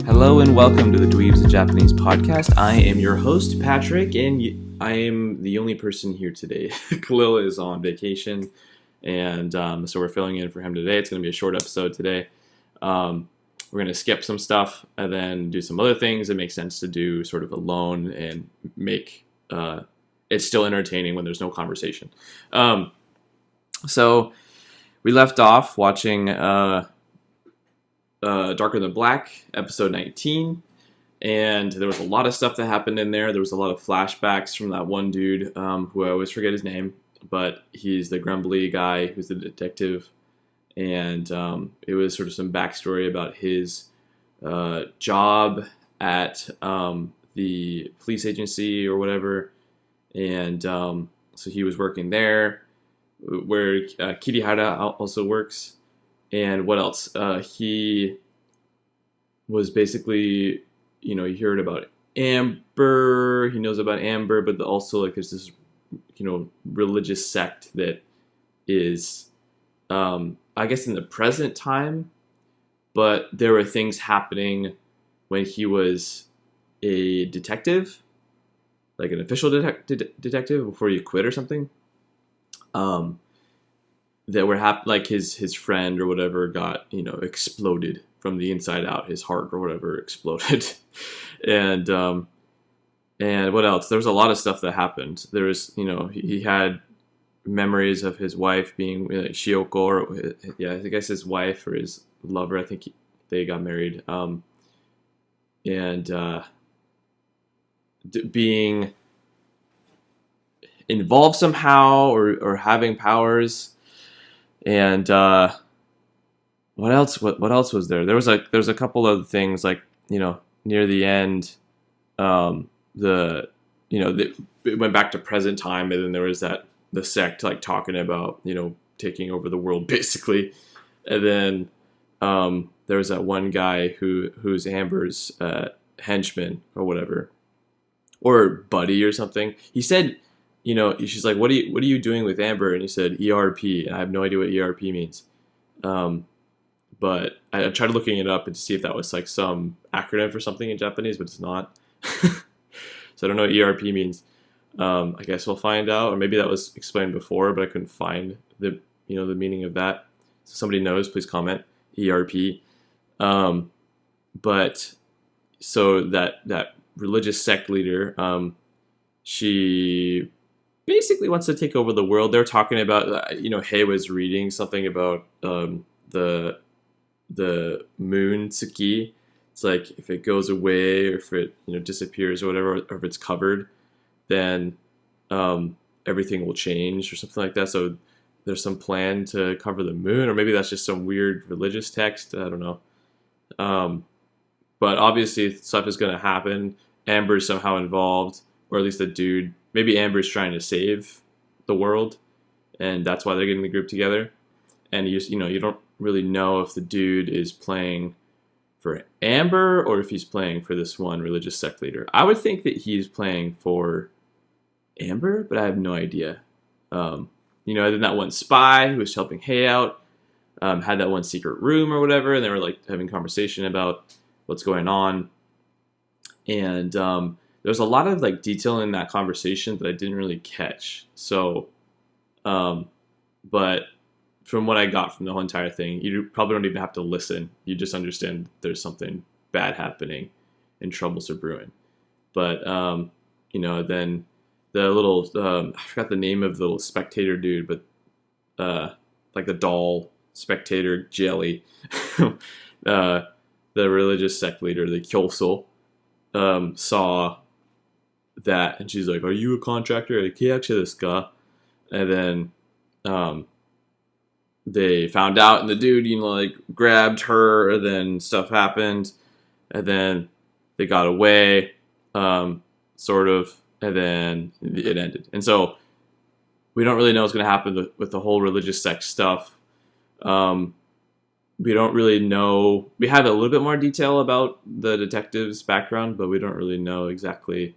Hello and welcome to the Dweebz Japanese Podcast. I am your host, Patrick, and I am the only person here today. Khalil is on vacation, and so we're filling in for him today. It's going to be a short episode today. We're going to skip some stuff and then do some other things that make sense to do sort of alone and make it still entertaining when there's no conversation. So we left off watching Darker Than Black, episode 19, and there was a lot of stuff that happened in there. There was a lot of flashbacks from that one dude, who I always forget his name, but he's the grumbly guy who's the detective, and it was sort of some backstory about his job at the police agency or whatever, and so he was working there, where Kirihara also works. And what else? He was basically, he heard about Amber. He knows about Amber, but also like there's this, religious sect that is, I guess in the present time, but there were things happening when he was a detective, like an official detective before he quit or something. That were like his friend or whatever got, exploded from the inside out. His heart or whatever exploded. And what else? There was a lot of stuff that happened. There was, he had memories of his wife being like Shioko, or I guess his wife or his lover. I think they got married. Being involved somehow or having powers. And what else? What else was there? There was a couple of things like near the end, it went back to present time, and then there was the sect like talking about taking over the world basically, and then there was that one guy who's Amber's henchman or whatever, or buddy or something. He said. She's like, what are you doing with Amber? And he said, ERP. And I have no idea what ERP means. But I tried looking it up to see if that was like some acronym for something in Japanese, but it's not. So I don't know what ERP means. I guess we'll find out, or maybe that was explained before, but I couldn't find the meaning of that. So somebody knows, please comment. ERP. But so that religious sect leader, she basically wants to take over the world. They're talking about, Hei was reading something about the moon Tsuki. It's like if it goes away or if it disappears or whatever, or if it's covered, then everything will change or something like that. So there's some plan to cover the moon, or maybe that's just some weird religious text. I don't know. But obviously stuff is going to happen. Amber's somehow involved, or at least the dude. Maybe Amber's trying to save the world, and that's why they're getting the group together. And you don't really know if the dude is playing for Amber or if he's playing for this one religious sect leader. I would think that he's playing for Amber, but I have no idea. Then that one spy who was helping Hei out had that one secret room or whatever, and they were like having conversation about what's going on. And there's a lot of like detail in that conversation that I didn't really catch. So, but from what I got from the whole entire thing, you probably don't even have to listen. You just understand there's something bad happening and troubles are brewing. But, then the little, I forgot the name of the little spectator dude, but like the doll spectator jelly, the religious sect leader, the Kyoso, saw that, and she's like, "Are you a contractor?" Like, actually, this guy. And then they found out, and the dude, grabbed her, and then stuff happened, and then they got away, sort of, and then it ended. And so we don't really know what's going to happen with the whole religious sect stuff. We don't really know. We have a little bit more detail about the detective's background, but we don't really know exactly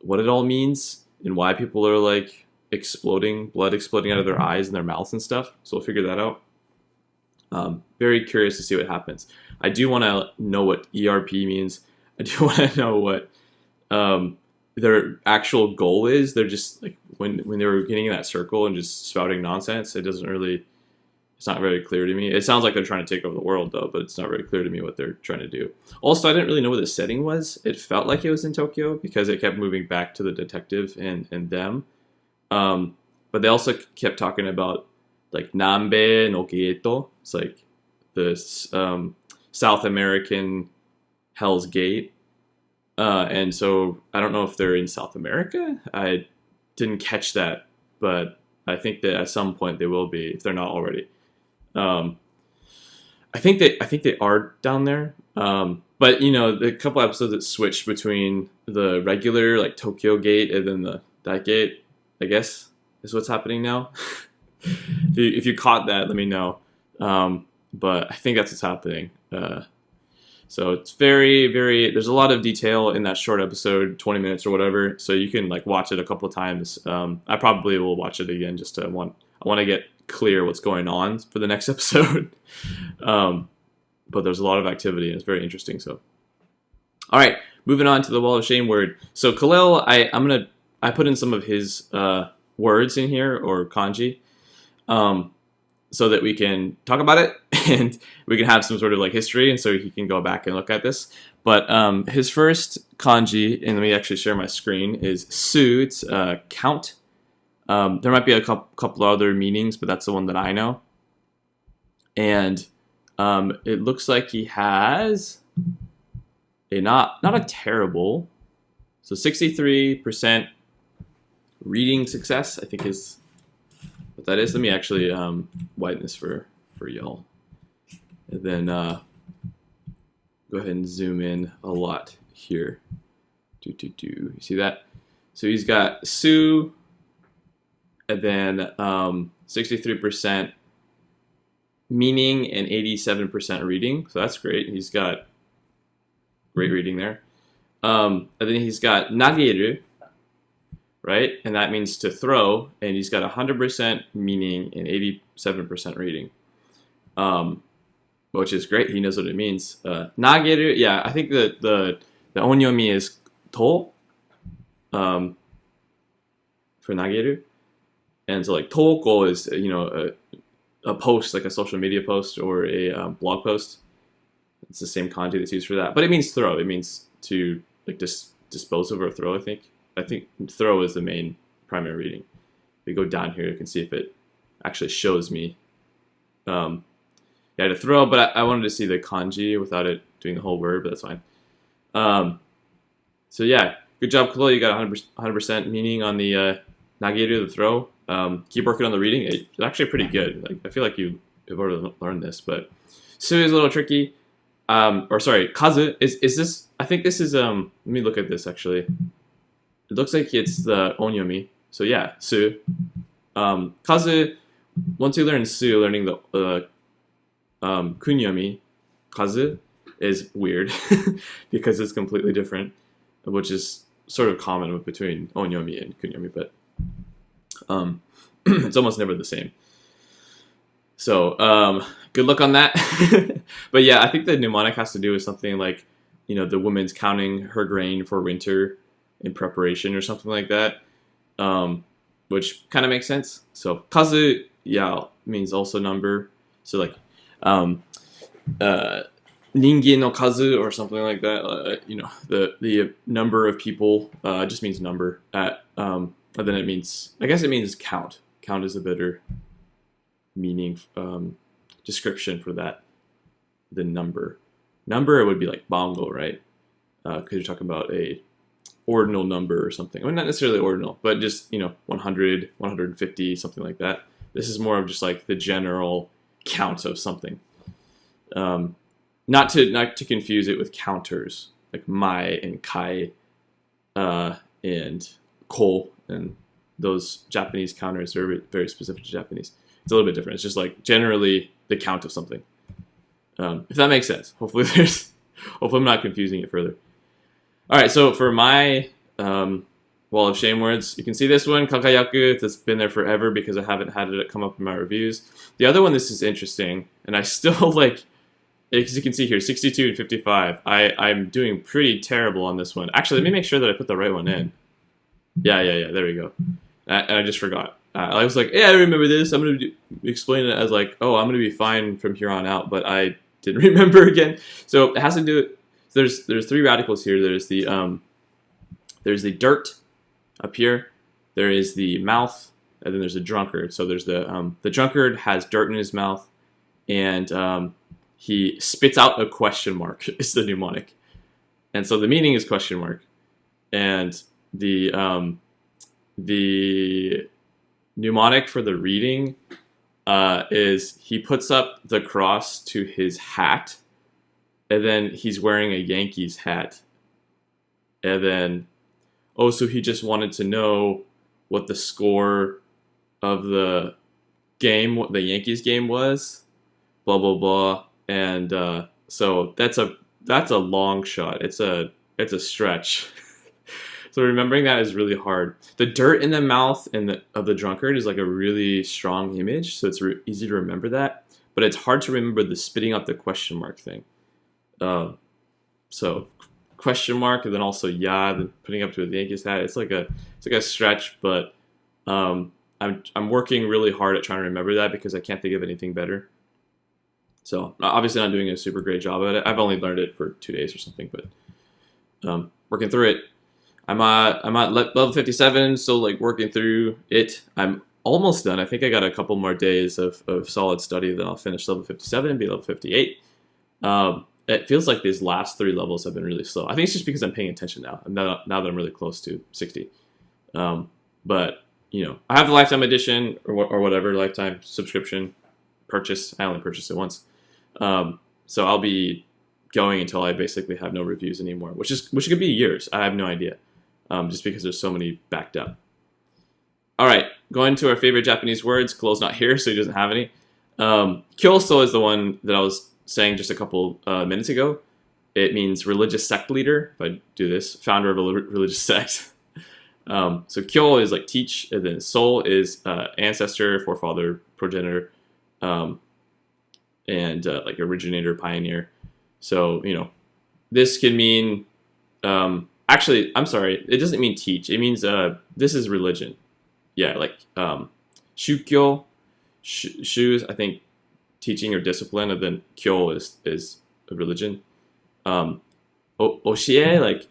what it all means and why people are like blood exploding out of their eyes and their mouths and stuff. So we'll figure that out. Very curious to see what happens. I do want to know what ERP means. I do want to know what their actual goal is. They're just like when they were getting in that circle and just spouting nonsense. It's not very clear to me. It sounds like they're trying to take over the world though, but it's not very clear to me what they're trying to do. Also, I didn't really know what the setting was. It felt like it was in Tokyo because it kept moving back to the detective and them. But they also kept talking about like Nambe no Gate. It's like the South American Hell's Gate. And so I don't know if they're in South America. I didn't catch that, but I think that at some point they will be if they're not already. I think they are down there. But you know, the couple episodes that switched between the regular like Tokyo Gate and then that gate, I guess, is what's happening now. If you caught that, let me know. But I think that's what's happening. So it's very, very. There's a lot of detail in that short episode, 20 minutes or whatever. So you can like watch it a couple of times. I probably will watch it again just to I want to get clear what's going on for the next episode. But there's a lot of activity and it's very interesting. So, all right, moving on to the Wall of Shame word. So Khalil, I put in some of his words in here or kanji. So that we can talk about it and we can have some sort of like history, and so he can go back and look at this. But his first kanji, and let me actually share my screen, is su. It's count. There might be a couple other meanings, but that's the one that I know. And it looks like he has a not a terrible, so 63% reading success, I think is what that is. Let me actually widen this for y'all. And then go ahead and zoom in a lot here. You see that? So he's got Su, and then 63% meaning and 87% reading. So that's great. He's got great reading there. And then he's got Nageru, right? And that means to throw, and he's got 100% meaning and 87% reading, which is great. He knows what it means. Nageru, yeah, I think the onyomi is to, for nageru, and so like toko is a post, like a social media post or a blog post. It's the same kanji that's used for that, but it means throw. It means to like dispose of or throw. I think throw is the main primary reading. If we go down here, you can see if it actually shows me. To throw, but I wanted to see the kanji without it doing the whole word, but that's fine. So yeah, good job, Khalil. You got 100% meaning on the nageru, the throw. Keep working on the reading. It's actually pretty good. Like, I feel like you've already learned this, but su is a little tricky. Or sorry, kazu is this? I think this is. Let me look at this actually. It looks like it's the onyomi. So yeah, su. Kazu. Once you learn su, learning the kunyomi, kazu, is weird because it's completely different, which is sort of common between onyomi and kunyomi, but it's almost never the same. So good luck on that. But yeah, I think the mnemonic has to do with something like, the woman's counting her grain for winter in preparation or something like that, which kind of makes sense. So kazu, yeah, means also number. So like ningen no kazu or something like that. The number of people just means number. And then it means, I guess it means count. Count is a better meaning description for that than number. Number would be like bongo, right? Because you're talking about a ordinal number or something. Well, not necessarily ordinal, but just 100, 150, something like that. This is more of just like the general count of something. Not to confuse it with counters like mai and kai and ko, and those Japanese counters are very specific to Japanese. It's a little bit different. It's just like generally the count of something. If that makes sense. Hopefully I'm not confusing it further. All right, so for my wall of shame words. You can see this one, kakayaku, that's been there forever because I haven't had it come up in my reviews. The other one, this is interesting, and I still like, as you can see here, 62 and 55. I'm doing pretty terrible on this one. Actually, let me make sure that I put the right one in. Yeah, there we go. And I just forgot. I was like, I remember this. I'm going to explain it as like, I'm going to be fine from here on out, but I didn't remember again. So it has to do, there's three radicals here. There's the dirt up here. There is the mouth, and then there's the drunkard. So there's the drunkard has dirt in his mouth, and he spits out a question mark. It's the mnemonic, and so the meaning is question mark, and the mnemonic for the reading is he puts up the cross to his hat, and then he's wearing a Yankees hat, and then so he just wanted to know what the score of the game, what the Yankees game was, blah blah blah, and so that's a long shot. It's a stretch. So remembering that is really hard. The dirt in the mouth of the drunkard is like a really strong image, so it's easy to remember that. But it's hard to remember the spitting out the question mark thing. So question mark, and then also then putting up to the Yankees hat. It's like a stretch, but I'm working really hard at trying to remember that because I can't think of anything better. So obviously not doing a super great job at it. I've only learned it for 2 days or something, but working through it. I'm at level 57, so like working through it. I'm almost done. I think I got a couple more days of solid study, then I'll finish level 57 and be level 58. It feels like these last 3 levels have been really slow. I think it's just because I'm paying attention now. Now that I'm really close to 60. But I have the lifetime edition or whatever, lifetime subscription purchase. I only purchased it once. So I'll be going until I basically have no reviews anymore, which could be years. I have no idea. Just because there's so many backed up. All right, going to our favorite Japanese words. Klo's not here, so he doesn't have any. Kyoso is the one that I was saying just a couple minutes ago. It means religious sect leader. If I do this, founder of a religious sect. So kyo is like teach, and then soul is ancestor, forefather, progenitor, and like originator, pioneer. So this can mean. Actually, I'm sorry. It doesn't mean teach. It means this is religion. Yeah, like shukyo. Shu is, I think, teaching or discipline, and then kyo is a religion. Oshie, like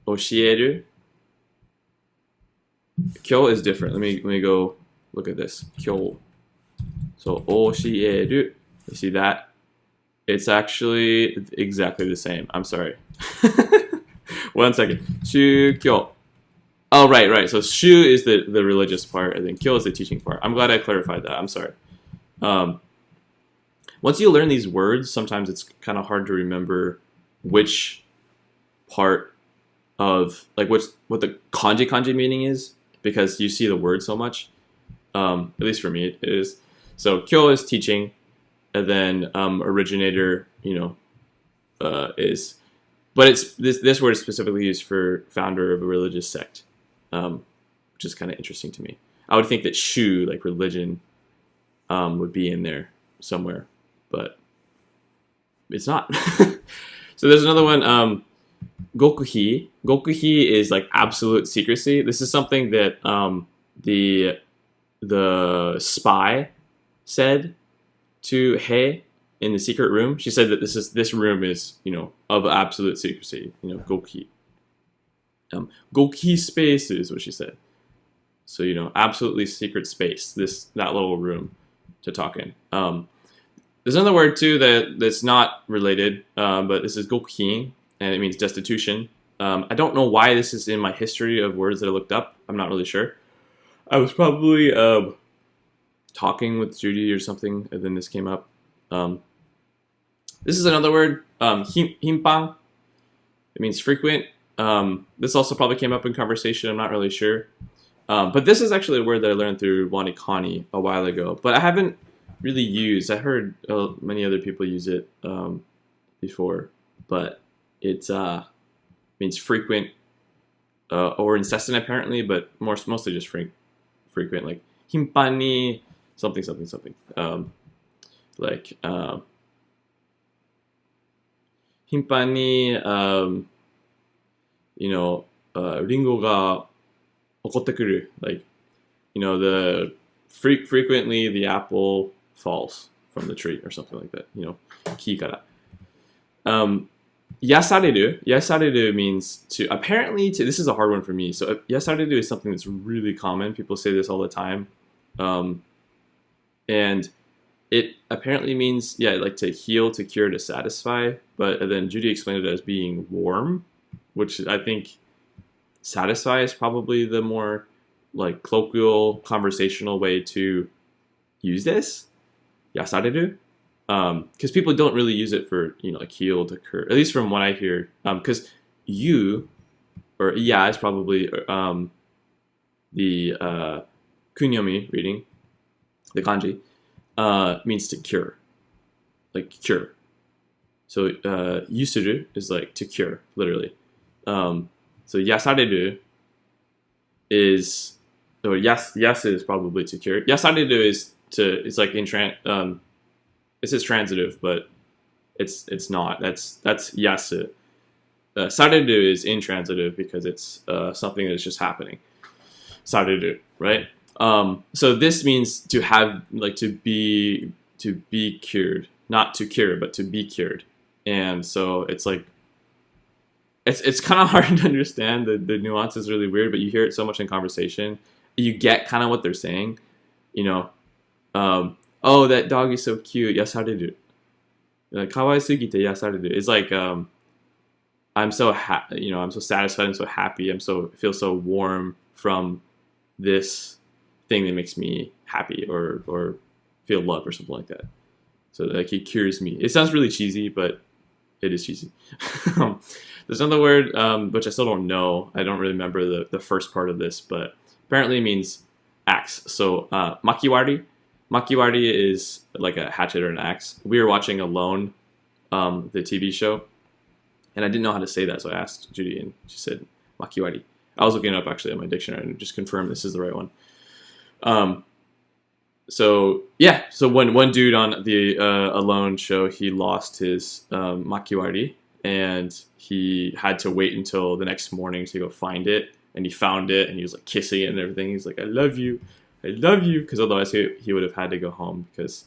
oshieru. Kyo is different. Let me go look at this. Kyo. So oshieru. You see that? It's actually exactly the same. I'm sorry. 1 second. Shukyo. Oh, right. So shu is the religious part, and then kyo is the teaching part. I'm glad I clarified that. I'm sorry. Once you learn these words, sometimes it's kind of hard to remember which part of, like, what the kanji meaning is, because you see the word so much. At least for me, it is. So kyo is teaching, and then originator, is. But it's this word is specifically used for founder of a religious sect, which is kind of interesting to me. I would think that shu, like religion, would be in there somewhere, but it's not. So there's another one, gokuhi. Gokuhi is like absolute secrecy. This is something that the spy said to Hei in the secret room. She said that this room is, of absolute secrecy, gokuhi. Gokuhi space is what she said. So, absolutely secret space, that little room to talk in. There's another word too that's not related, but this is gokuhin, and it means destitution. I don't know why this is in my history of words that I looked up. I'm not really sure. I was probably talking with Judy or something, and then this came up. This is another word, hinpan. It means frequent. This also probably came up in conversation. I'm not really sure. But this is actually a word that I learned through Wanikani a while ago. But I haven't really used. I heard many other people use it before. But it means frequent. or incessant apparently, but mostly just frequent, like 頻繁に something something something, like 頻繁に you know リンゴが起こってくる like you know the frequently the apple falls from the tree or something like that, you know 木から。Yasareru means to, apparently to, this is a hard one for me. So yasareru is something that's really common. People say this all the time. And it apparently means, yeah, like to heal, to cure, to satisfy. But then Judy explained it as being warm, which I think satisfy is probably the more like colloquial, conversational way to use this. Yasareru. Because people don't really use it for, you know, like heal, to cure, at least from what I hear. Because you, or yeah, is probably the kunyomi reading, the kanji, means to cure, like cure. So yusuru is like to cure, literally. So yasareru is, or yes is probably to cure. Yasareru is to, it's like it says transitive, but it's not. That's yasu. Sareru is intransitive because it's something that's just happening. Sareru, right? So this means to have, like, to be cured, not to cure, but to be cured. And so it's like it's kind of hard to understand. The nuance is really weird, but you hear it so much in conversation, you get kind of what they're saying, you know. Oh, that dog is so cute. Yasareru. Like, kawaisugite yasareru. It's like, I'm so I'm so satisfied. I'm so happy. Feel so warm from this thing that makes me happy or feel love or something like that. So like, it cures me. It sounds really cheesy, but it is cheesy. There's another word, which I still don't know. I don't really remember the first part of this, but apparently it means axe. So makiwari. Makiwari is like a hatchet or an axe. We were watching Alone, the TV show, and I didn't know how to say that, so I asked Judy, and she said makiwari. I was looking it up actually in my dictionary and just confirmed this is the right one. So when one dude on the Alone show, he lost his makiwari, and he had to wait until the next morning to go find it, and he found it, and he was like kissing it and everything. He's like, I love you, because otherwise he would have had to go home, because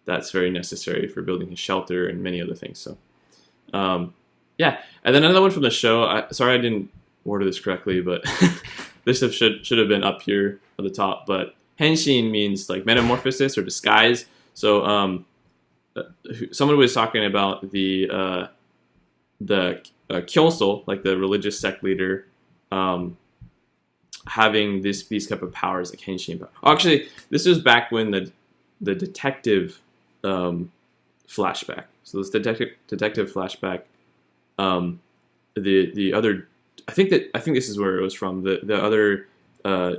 that's very necessary for building his shelter and many other things. So, and then another one from the show. Sorry I didn't order this correctly, but this should have been up here at the top. But henshin means like metamorphosis or disguise. So someone was talking about the kyoso, like the religious sect leader, having these type of powers, like henshin. Actually, this was back when the detective flashback. So this detective flashback, the other, I think this is where it was from. The other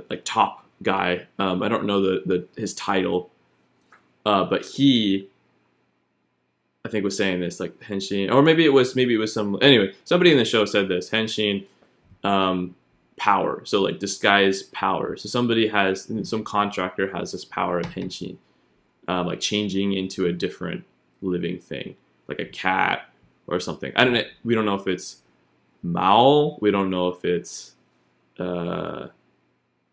like top guy. I don't know his title, but he, I think, was saying this, like henshin, or maybe it was some, anyway, somebody in the show said this henshin. Power, so like disguise power. So some contractor has this power of henshin, like changing into a different living thing, like a cat or something. We don't know if it's Mao. We don't know if it's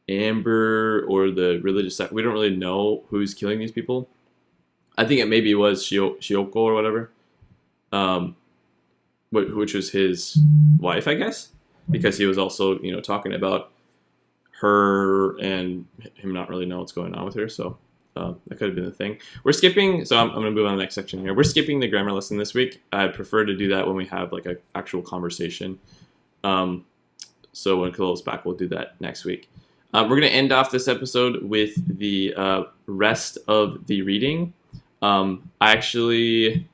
Amber or the religious sect. We don't really know who's killing these people. I think it maybe was Shioko or whatever, which was his wife, I guess. Because he was also, talking about her and him not really know what's going on with her. So that could have been the thing. We're skipping, so I'm going to move on to the next section here. We're skipping the grammar lesson this week. I prefer to do that when we have like an actual conversation. So when Khalil's back, we'll do that next week. We're going to end off this episode with the rest of the reading. We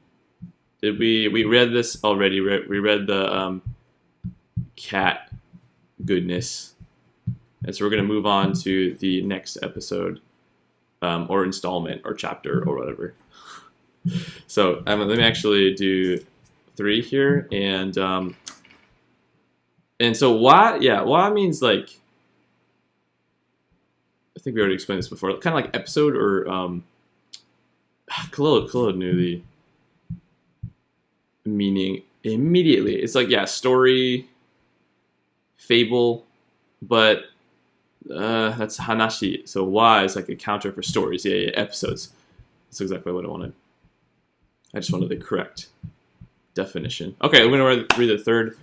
read this already. We read the cat goodness, and so we're going to move on to the next episode, or installment or chapter or whatever. So let me actually do 3 here, and And so wa means like, I think we already explained this before, kind of like episode or Khalil knew the meaning immediately. It's like, yeah, story, fable, but that's hanashi. So wa is like a counter for stories. Yeah, episodes. That's exactly what I wanted. I just wanted the correct definition. Okay, I'm going to read the third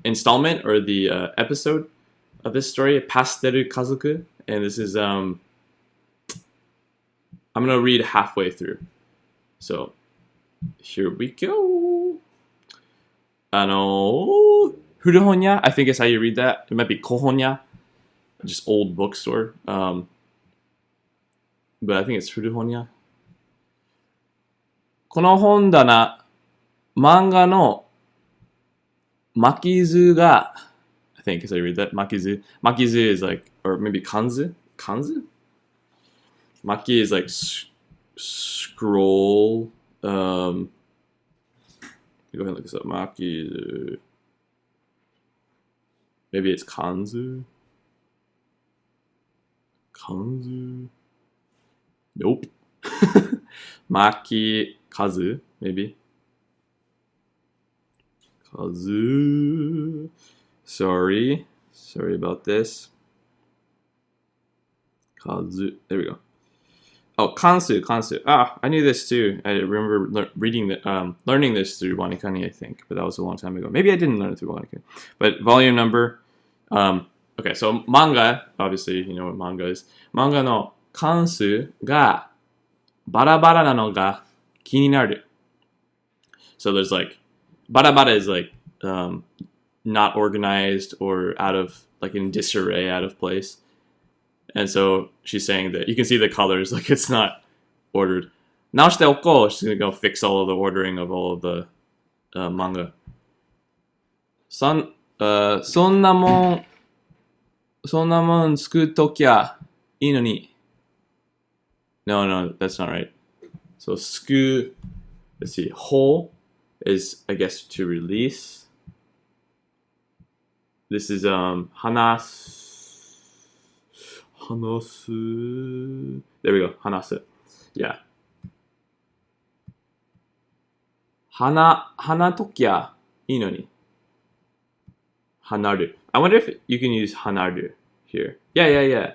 installment or the episode of this story, Pasteru Kazoku. And this is, I'm going to read halfway through. So, here we go. Furuhonya, I think is how you read that. It might be Kohonya, just old bookstore. But I think it's Furuhonya. この本棚、漫画の巻き図が I think is how you read that. Makizu. Makizu is like, or maybe kanzu? Kanzu? Maki is like scroll. Go ahead and look this up. Makizu. Maybe it's kanzu. Kanzu. Nope. Maki kazu, maybe. Kazu. Sorry about this. Kazu. There we go. Oh, kansu. Ah, I knew this too. I remember learning this through Wanikani, I think, but that was a long time ago. Maybe I didn't learn it through Wanikani. But volume number. Okay, so manga. Obviously, you know what manga is. Manga no kansu ga barabara na no ga kininaru. So there's like barabara is like not organized or out of, like, in disarray, out of place. And so she's saying that you can see the colors, like it's not ordered. Naoshite oko, she's gonna go fix all of the ordering of all of the manga. そんなもん作っときゃいいのに. No, that's not right. So sku, let's see, ho is, I guess, to release. This is hanasu. There we go. Hanasu. Yeah. Hanatokya ino ni. Hanaru. I wonder if you can use hanaru here. Yeah.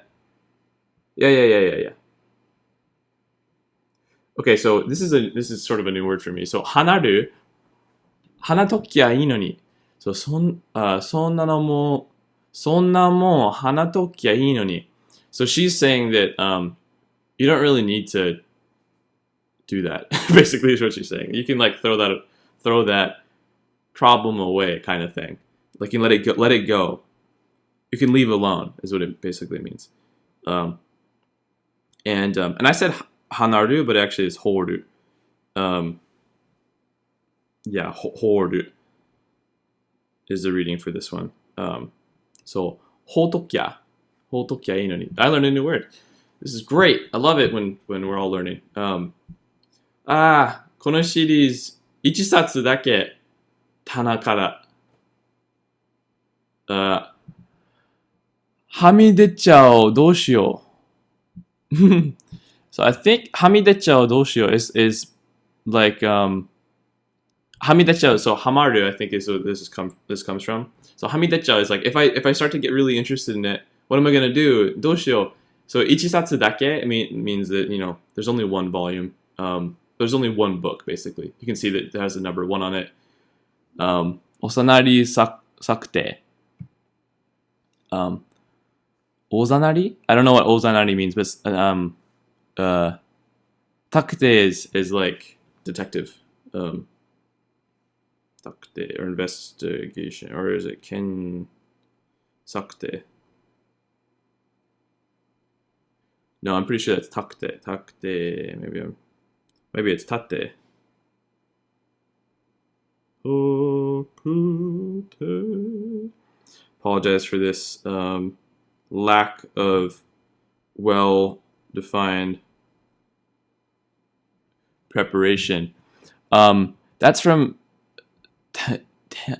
Okay, so this is sort of a new word for me. So hanaru, hanatokya ino ni. So そんなもんhanatokya ii no ni. So she's saying that you don't really need to do that. Basically, is what she's saying. You can like throw that problem away, kind of thing. Like you let it go. You can leave alone, is what it basically means. And I said hanaru, but actually it's horu. Yeah, horu is the reading for this one. So hotokya ii no ni. I learned a new word. This is great. I love it when we're all learning. このシリーズ1冊だけ棚からはみ出ちゃおうどうしよう. So I think はみ出ちゃおうどうしよう is like hamidechao. So hamaru, I think, is what this comes from. So hamidechao is like if I start to get really interested in it, what am I gonna do? Doshio. So ichisatsu dake means that, you know, there's only one volume. There's only one book, basically. You can see that it has the number 1 on it. Osanari sakute. Ozanari? I don't know what ozanari means, but takute is like detective. Takute, or investigation, or is it ken sakute? No, I'm pretty sure that's takute. Takute, maybe it's tate. Apologize for this lack of well-defined preparation. That's from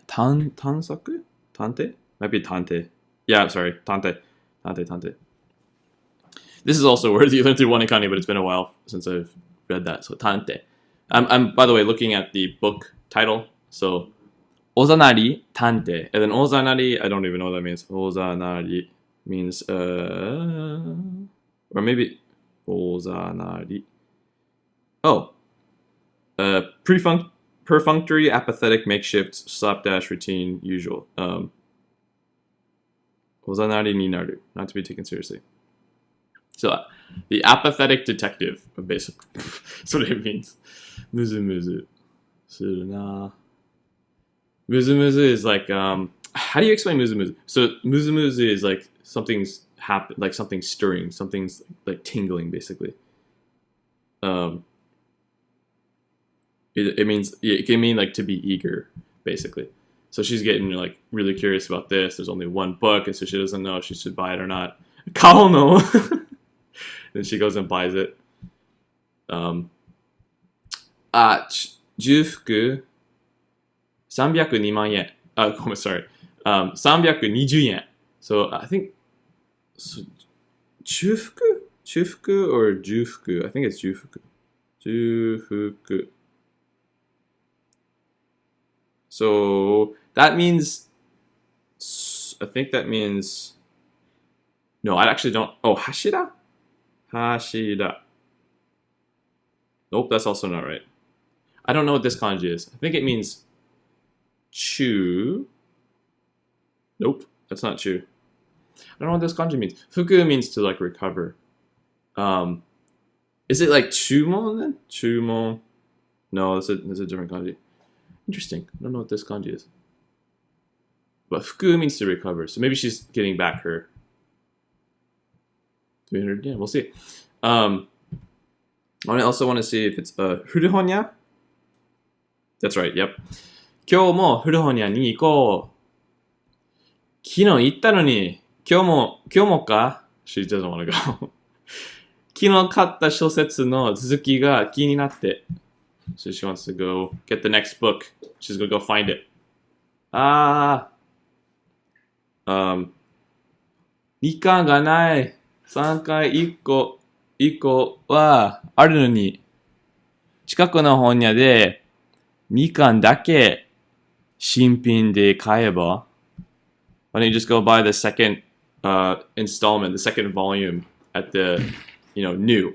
Tansaku? Tante? Might be Tante. Yeah, sorry. Tante. Tante. This is also a word you learned through one Ikani, but it's been a while since I've read that. So Tante. I'm by the way looking at the book title. So Ozanari Tante. And then Ozanari, I don't even know what that means. Ozanari means or maybe Ozanari. Oh. Perfunctory, apathetic, makeshift, slapdash, routine, usual. Ozanari ni naru. Not to be taken seriously. So, the apathetic detective, basically. That's what it means. Muzu muzu. Suru na. Muzu muzu is like, how do you explain muzu muzu? So, muzu muzu is like something's like something's stirring, something's like tingling, basically. It can mean like to be eager, basically. So she's getting like really curious about this. There's only one book, and so she doesn't know if she should buy it or not. Kao no. Then she goes and buys it. 重複302万円。sorry. 320円. So I think so, 重複 or 重複? I think it's 重複. 重複. So that means, I think that means, no, I actually don't. Oh, hashira? Hashira. Nope, that's also not right. I don't know what this kanji is. I think it means chew. Nope, that's not chew. I don't know what this kanji means. Fuku means to like recover. Is it like chumon then? Chumon. No, that's a different kanji. Interesting. I don't know what this kanji is. But fuku means to recover. So maybe she's getting back her 300 yen. We'll see. I also want to see if it's furuhonya. That's right. Yep. 今日も古本屋に行こう。昨日行ったのに、今日もか She doesn't want to go. 昨日買った小説の続きが気になって。So she wants to go get the next book. She's going to go find it. 2巻がない。3回1個はあるのに、近くの本屋で2巻だけ新品で買えば Why don't you just go buy the second installment, the second volume at the, new,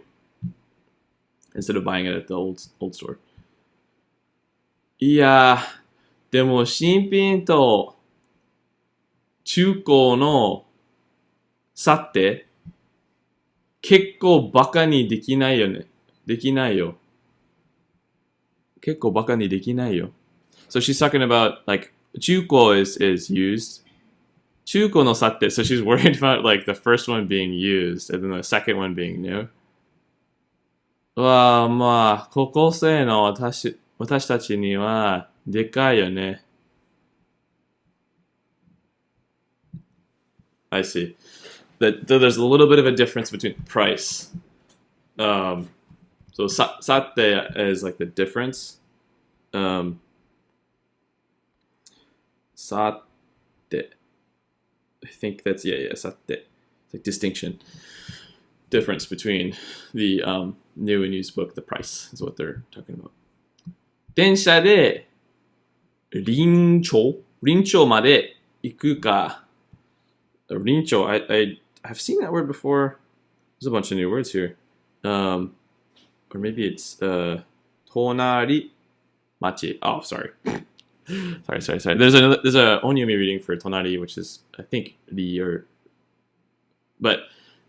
instead of buying it at the old store. いや、でも新品と中古の差って結構バカにできないよね。できないよ。結構バカにできないよ。So she's talking about like 中古 is used. 中古の差って so she's worried about like the first one being used and then the second one being new. まあ高校生の私たちにはでかいよね。I see. There's a little bit of a difference between price. So satte is like the difference. Satte. I think that's satte. It's like distinction. Difference between the new and used book. The price is what they're talking about. 電車で臨町まで行くか。臨町 I've seen that word before. There's a bunch of new words here. Or maybe it's tonari machi. Oh, sorry. sorry. There's a onyomi reading for tonari, which is I think but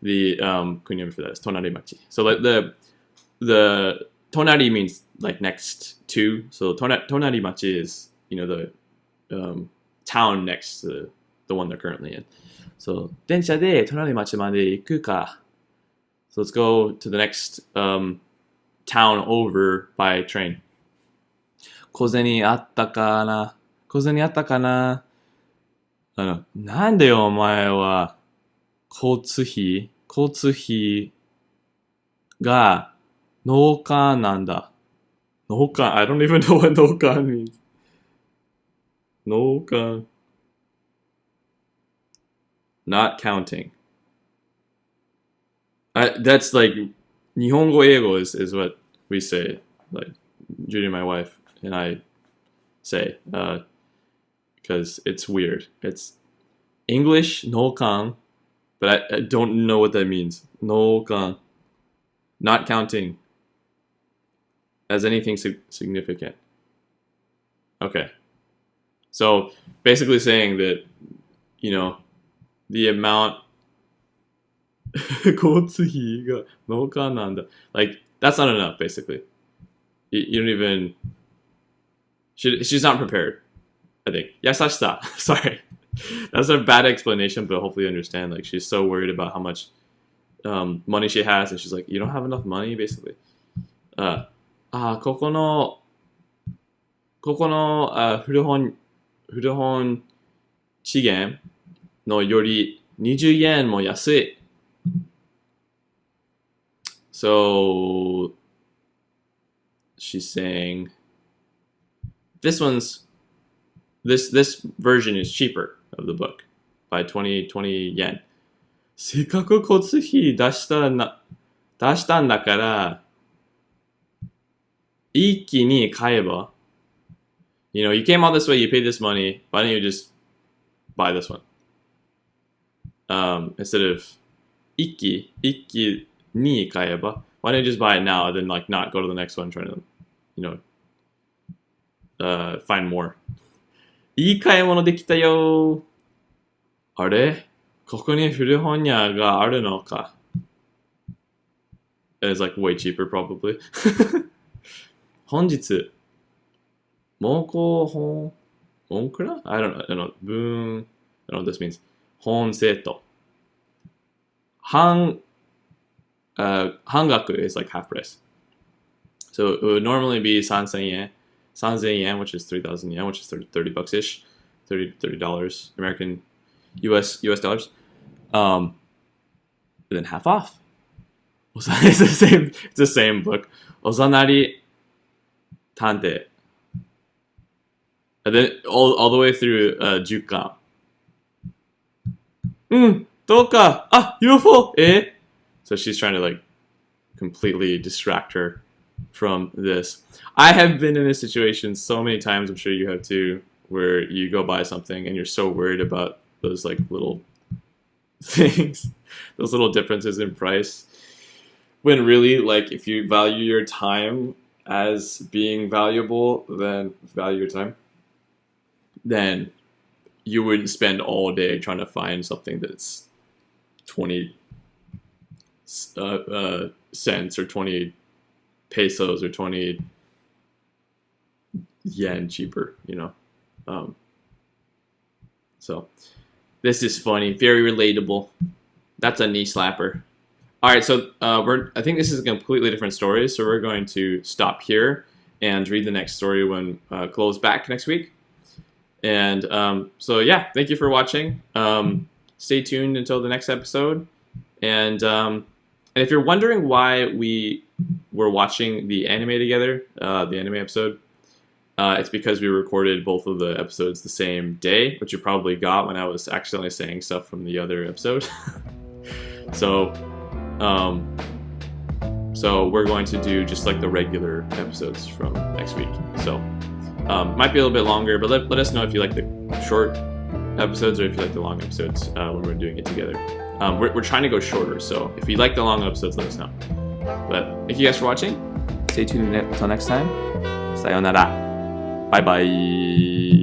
the kunyomi for that is tonari machi. So like the tonari means like next to. So tonari machi is the town next to the one they're currently in. So 電車で隣町まで行くか。So let's go to the next town over by train. 小銭あったかな。なんでよお前は交通費が納棺なんだ。納棺 I don't even know what 納棺 means. No kan. Not counting. That's like Nihongo Eigo is what we say. Like Judy, my wife, and I say because it's weird. It's English no kan, but I don't know what that means. No kan. Not counting as anything significant. Okay. So basically saying that, you know, the amount like that's not enough basically. You don't even she's not prepared, I think. Yasashita. Sorry. That's a bad explanation, but hopefully you understand. Like she's so worried about how much money she has, and she's like, you don't have enough money basically. ここの古本資源のより20円も安い。So she's saying this version is cheaper of the book by 20 yen. せっかく交通費出したんだから一気に買えば You know, you came all this way, you paid this money, why don't you just buy this one? Instead of 一気に買えば why don't you just buy it now and then like not go to the next one trying to, you know, find more. いい買い物できたよ。あれここに古本屋があるのか。It's like way cheaper probably. 本日もうこ本くら I don't know. 分 I don't know what this means. 本セット。半額 is like half price. So it would normally be 3,000 yen. 3,000 yen, which is 3,000 yen, which is $30 ish. $30 American US dollars. And then half off. It's the same book. Ozanari Tante. And then all the way through Jukan. どうか UFO So she's trying to like completely distract her from this. I have been in this situation so many times, I'm sure you have too, where you go buy something and you're so worried about those like little things, those little differences in price. When really, like, if you value your time as being valuable, then value your time, then you wouldn't spend all day trying to find something that's 20 cents or 20 pesos or 20 yen cheaper, you know. So this is funny, very relatable. That's a knee slapper. All right, so I think this is a completely different story, so we're going to stop here and read the next story when Chloe's back next week. And so yeah, thank you for watching. Stay tuned until the next episode. And if you're wondering why we were watching the anime together, the anime episode, it's because we recorded both of the episodes the same day, which you probably got when I was accidentally saying stuff from the other episode. So we're going to do just like the regular episodes from next week. So might be a little bit longer, but let us know if you like the short episodes or if you like the long episodes when we're doing it together. We're trying to go shorter, so if you like the long episodes, let us know. But thank you guys for watching. Stay tuned until next time. Sayonara. Bye bye.